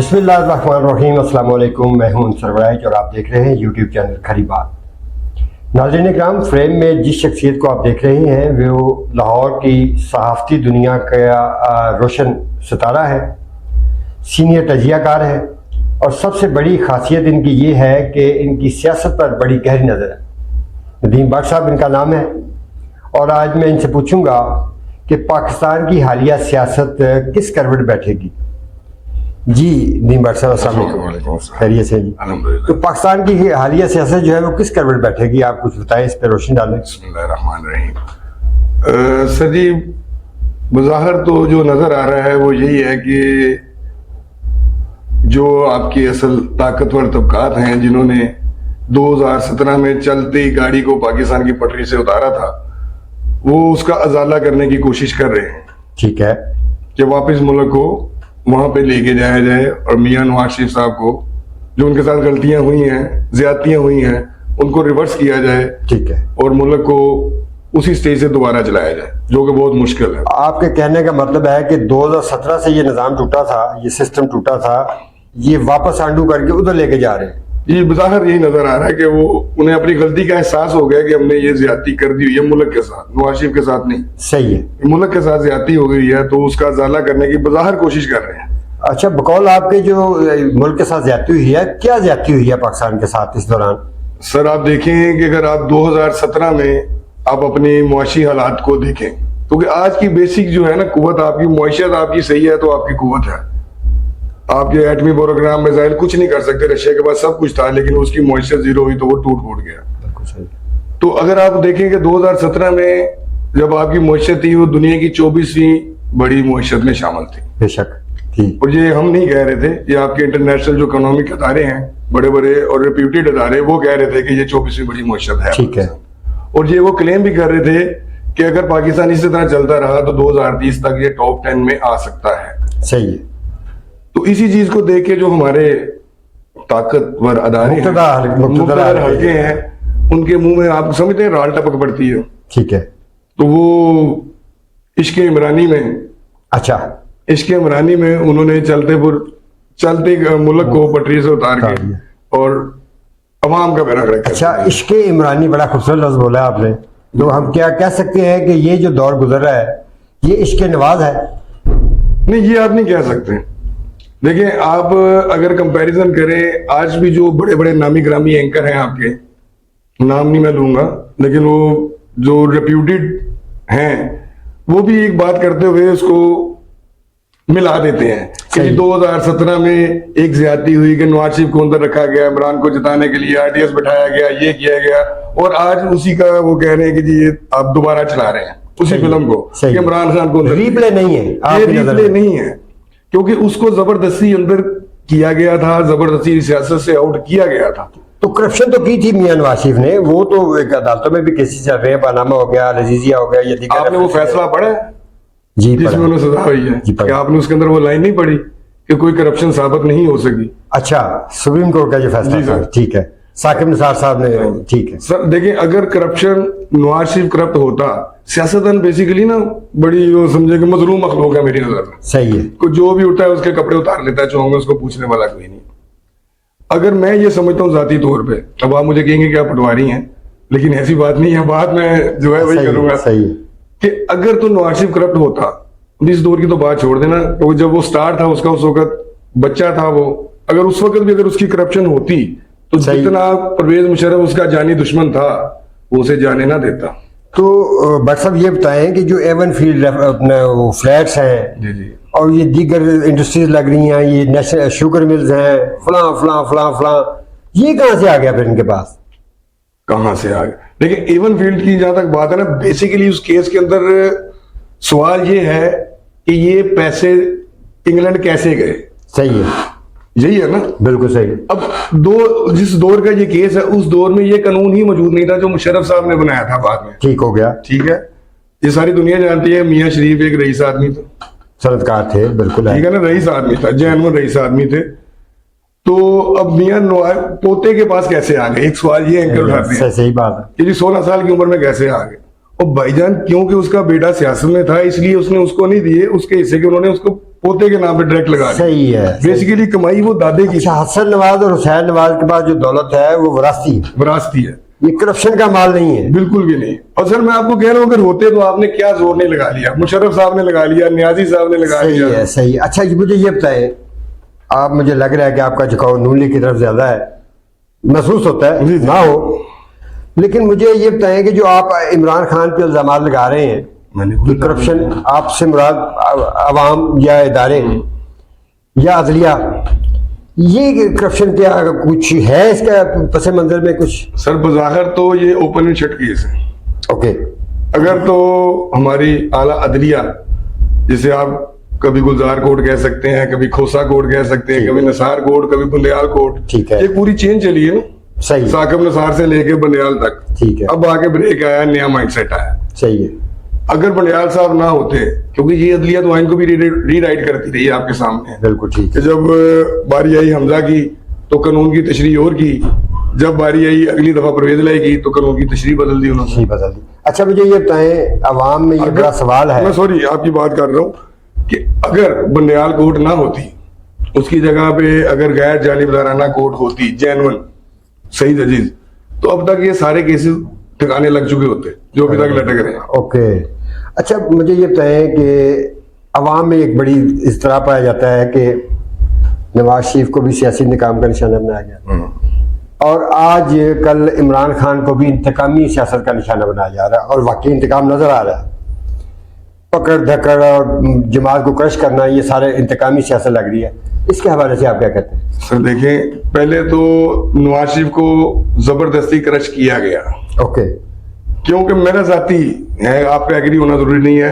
बिस्मिल्लाहिर्रहमानिर्रहीम। अस्सलाम वालेकुम। मैं हूं अंसर वड़ाइच और आप देख रहे हैं यूट्यूब चैनल खरी बात। नाज़रीन इकराम, फ्रेम में जिस शख्सियत को आप देख रहे हैं वो लाहौर की सहाफ़ती दुनिया का रोशन सितारा है, सीनियर तजियाकार है और सबसे बड़ी खासियत इनकी ये है कि इनकी सियासत पर बड़ी गहरी नज़र है। नदीम भट्ट साहब इनका नाम है और आज मैं इनसे पूछूंगा कि पाकिस्तान की हालिया सियासत किस करवट बैठेगी। जी नदीम भट्ट साहब, अस्सलाम वालेकुम। खैरियत से जी? तो पाकिस्तान की हालिया सियासत जो है वो किस करवट बैठेगी, आप कुछ बताएं, इस पर रोशनी डालें। बिस्मिल्लाहिर्रहमानिर्रहीम। सर जी, बज़ाहिर तो जो नजर आ रहा है वो यही है कि जो आपकी असल ताकतवर तबकात हैं जिन्होंने 2017 में चलती गाड़ी को पाकिस्तान की पटरी से उतारा था, वो उसका अजाला करने की कोशिश कर रहे हैं। ठीक है कि वापस मुल्क को वहां पे लेके जाया जाए और मियां नवाज शरीफ साहब को जो उनके साथ गलतियां हुई हैं, ज्यादतियां हुई हैं, उनको रिवर्स किया जाए। ठीक है, और मुल्क को उसी स्टेज से दोबारा चलाया जाए, जो कि बहुत मुश्किल है। आपके कहने का मतलब है कि 2017 से ये निज़ाम टूटा था, ये सिस्टम टूटा था, ये वापस आंडू करके उधर लेके जा रहे हैं। ये बज़ाहिर यही नजर आ रहा है कि वो उन्हें अपनी गलती का एहसास हो गया कि हमने ये ज्यादती कर दी हुई है मुल्क के साथ, नवाज शरीफ के साथ नहीं। सही है, मुल्क के साथ ज्यादती हो गई है तो उसका अजाला करने की बज़ाहिर कोशिश कर रहे हैं। अच्छा, बकौल आपके जो मुल्क के साथ ज्यादती हुई है, क्या ज्यादती हुई है पाकिस्तान के साथ इस दौरान? सर आप देखें कि अगर आप 2017 में आप अपने मुआशी हालात को देखें तो कि आज की बेसिक जो है ना कुव्वत, आपकी मुआशियत आपकी सही है तो आपकी कुव्वत है। आपके एटमी प्रोग्राम मिसाइल कुछ नहीं कर सकते, रशिया के पास सब कुछ था, लेकिन उसकी मुआशियत जीरो हुई तो वो टूट फूट गया। तो अगर आप देखें कि 2017 में जब आपकी मुआशियत थी वो दुनिया की 24वीं बड़ी मुआशियत में शामिल थी। बेशक, ठीक। और ये हम नहीं कह रहे थे, ये आपके इंटरनेशनल जो इकोनॉमिक अदारे हैं, बड़े बड़े और रिप्यूटेड अदारे, वो कह रहे थे कि ये 24वीं बड़ी मुआशियत है। ठीक है। और ये वो क्लेम भी कर रहे थे कि अगर पाकिस्तान इसी तरह चलता रहा तो 2030 तक ये टॉप 10 में आ सकता है। सही है। तो इसी चीज को देख के जो हमारे ताकतवर अदारे मुख्तदर हल्के हैं, उनके मुंह में आप समझते हैं राल टपक पड़ती है। ठीक है। तो वो इश्क इमरानी में, अच्छा, इश्क इमरानी में उन्होंने चलते मुल्क को पटरी से उतार के और अवाम का पैरा खड़ा। अच्छा, इश्क इमरानी बड़ा खूबसूरत लफ्ज बोला आपने। तो हम क्या कह सकते हैं कि ये जो दौर गुजर रहा है ये इश्क नवाज है? नहीं, ये आप नहीं कह सकते। देखिए, आप अगर कंपैरिजन करें, आज भी जो बड़े बड़े नामी ग्रामी एंकर हैं, आपके नाम नहीं मैं लूंगा, लेकिन वो जो रेप्यूटेड हैं वो भी एक बात करते हुए उसको मिला देते हैं कि 2017 में एक ज्यादती हुई कि नवाज शरीफ को अंदर रखा गया, इमरान को जिताने के लिए आरटीएस बैठाया गया, ये किया गया, और आज उसी का वो कह रहे हैं कि जी ये आप दोबारा चला रहे हैं उसी फिल्म को कि इमरान खान को। रिप्ले नहीं है, ये रिप्ले नहीं है, क्योंकि उसको जबरदस्ती अंदर किया गया था, जबरदस्ती सियासत से आउट किया गया था। तो करप्शन तो की थी मियां नवाज शरीफ ने, वो तो एक अदालतों में भी केसेस चल रहे हैं, पानामा हो गया, लजीजिया हो गया, ये आपने वो फैसला पढ़ा जी, जिसमें उन्हें सजा हुई है? कि आपने उसके अंदर वो लाइन नहीं पढ़ी कि कोई करप्शन साबित नहीं हो सकी? अच्छा, सुप्रीम कोर्ट का जो फैसला था, ठीक है, साकिब निसार साहब ने, ठीक है सर। देखिए, अगर करप्शन नवाज शरीफ करप्ट होता, सियासतदान बेसिकली ना बड़ी वो समझे कि मजलूम मखलूक है मेरी नजर में। सही है, को जो भी उठता है उसके कपड़े उतार लेता है, चाहूंगा उसको पूछने वाला कोई नहीं। अगर मैं ये समझता हूँ जाती तौर पे, अब आप मुझे कहेंगे कि आप पटवारी हैं, लेकिन ऐसी बात नहीं है, बात मैं जो है वही करूंगा। सही है कि अगर तो नवाज शरीफ करप्ट होता, इस दौर की तो बात छोड़ देना, तो जब वो स्टार था उसका, उस वक्त बच्चा था वो, अगर उस वक्त भी अगर उसकी करप्शन होती तो जितना परवेज मुशर्रफ उसका जानी दुश्मन था वो उसे जाने ना देता। तो भट्ट साहब ये बताएं कि जो एवन फील्ड अपने फ्लैट्स हैं जी जी, और ये दीगर इंडस्ट्रीज लग रही हैं, ये नेशनल शुगर मिल्स हैं, फलां फलां फलां फलां, ये कहाँ से आ गया फिर इनके पास? कहाँ से आ गया? देखिए, एवन फील्ड की जहां तक बात है ना, बेसिकली उस केस के अंदर सवाल ये है कि ये पैसे इंग्लैंड कैसे गए। सही है, यही है ना? बिल्कुल सही। अब जिस दौर का ये केस है, उस दौर में ये कानून ही मौजूद नहीं था जो मुशर्रफ साहब ने बनाया था, बाद में ठीक हो गया। ठीक है, ये सारी दुनिया जानती है, मियां शरीफ एक रईस आदमी थे, सनदकार थे, बिल्कुल ठीक है ना, रईस आदमी था, जैनवन रईस आदमी थे। तो अब मियां पोते के पास कैसे आ गए? एक सवाल ये एंकर उठाते हैं। सही बात है कि 16 साल की उम्र में कैसे आ गए? और भाईजान क्योंकि उसका बेटा सियासत में था इसलिए उसने उसको नहीं दिए, उसके हिस्से के उन्होंने उसको पोते के नाम पे डायरेक्ट लगा दी। सही है। बेसिकली कमाई वो दादे की अच्छा, हसन नवाज और हुसैन नवाज के पास जो दौलत है वो विरासती है, विरासती है, ये करप्शन का माल नहीं है। बिल्कुल भी नहीं। और सर मैं आपको कह रहा हूँ अगर होते तो आपने क्या जोर नहीं लगा लिया, मुशर्रफ साहब ने लगा लिया, नियाजी साहब ने लगा सही लिया। है, सही है। अच्छा, मुझे ये बताएं, आप, मुझे लग रहा है कि आपका झुकाव नून लीग की तरफ ज्यादा है, महसूस होता है, जी, जी। ना हो, लेकिन मुझे ये बताएं कि जो आप इमरान खान पे इल्जाम लगा रहे हैं कि करप्शन, आपसे मुराद अवाम या इदारे या अदलिया, ये करप्शन क्या कुछ है इसका पस मंजर में कुछ? सर बज़ाहिर तो ये ओपन एंड शट केस है। ओके। अगर तो हमारी आला अदलिया, जिसे आप कभी गुलजार कोर्ट कह सकते हैं, कभी खोसा कोर्ट कह सकते हैं, कभी नसार कोर्ट, कभी बंदयाल कोर्ट, ठीक है। ये पूरी चेन चली है ना, सही, साकब नसार से लेके बंदयाल तक। ठीक है। अब आके ब्रेक आया, नया माइंडसेट आया। सही है। अगर बंदयाल साहब ना होते, क्योंकि ये अदलिया तो आइन को भी रीराइट करती रही है आपके सामने, बिल्कुल ठीक कि है। जब बारी आई हमजा की तो कानून की तशरीह और की, जब बारी आई अगली दफा परवेज लाई की तो कानून की तशरीह बदल दी उन्होंने। सही बदल दी। अच्छा, मुझे ये बताएं, अवाम में ये बड़ा सवाल है। मैं सॉरी आपकी बात कर रहा हूँ कि अगर बंदयाल कोर्ट ना होती, उसकी जगह पे अगर गैर जानिबदाराना कोर्ट होती, जेन्युइन सही जजीज, तो अब तक ये सारे केसेस ठिकाने लग चुके होते जो अभी तक लटक रहे हैं। ओके। अच्छा, मुझे ये बताएं कि अवाम में एक बड़ी इस तरह पाया जाता है कि नवाज शरीफ को भी सियासी इंतकाम का निशाना बनाया गया, और आज कल इमरान खान को भी इंतकामी सियासत का निशाना बनाया जा रहा है, और वाकई इंतकाम नजर आ रहा है। पकड़ धकड़ और जमात को क्रश करना, ये सारे इंतकामी सियासत लग रही है। इसके हवाले से आप क्या कहते हैं? सर देखें, पहले तो नवाज शरीफ को जबरदस्ती क्रश किया गया, ओके। क्योंकि मेरा जाती है, आप पे एग्री होना जरूरी नहीं है,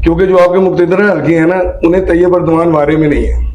क्योंकि जो आपके मुक्तदर हल्के हैं ना, उन्हें तैयब अर्दवान वारे में नहीं है।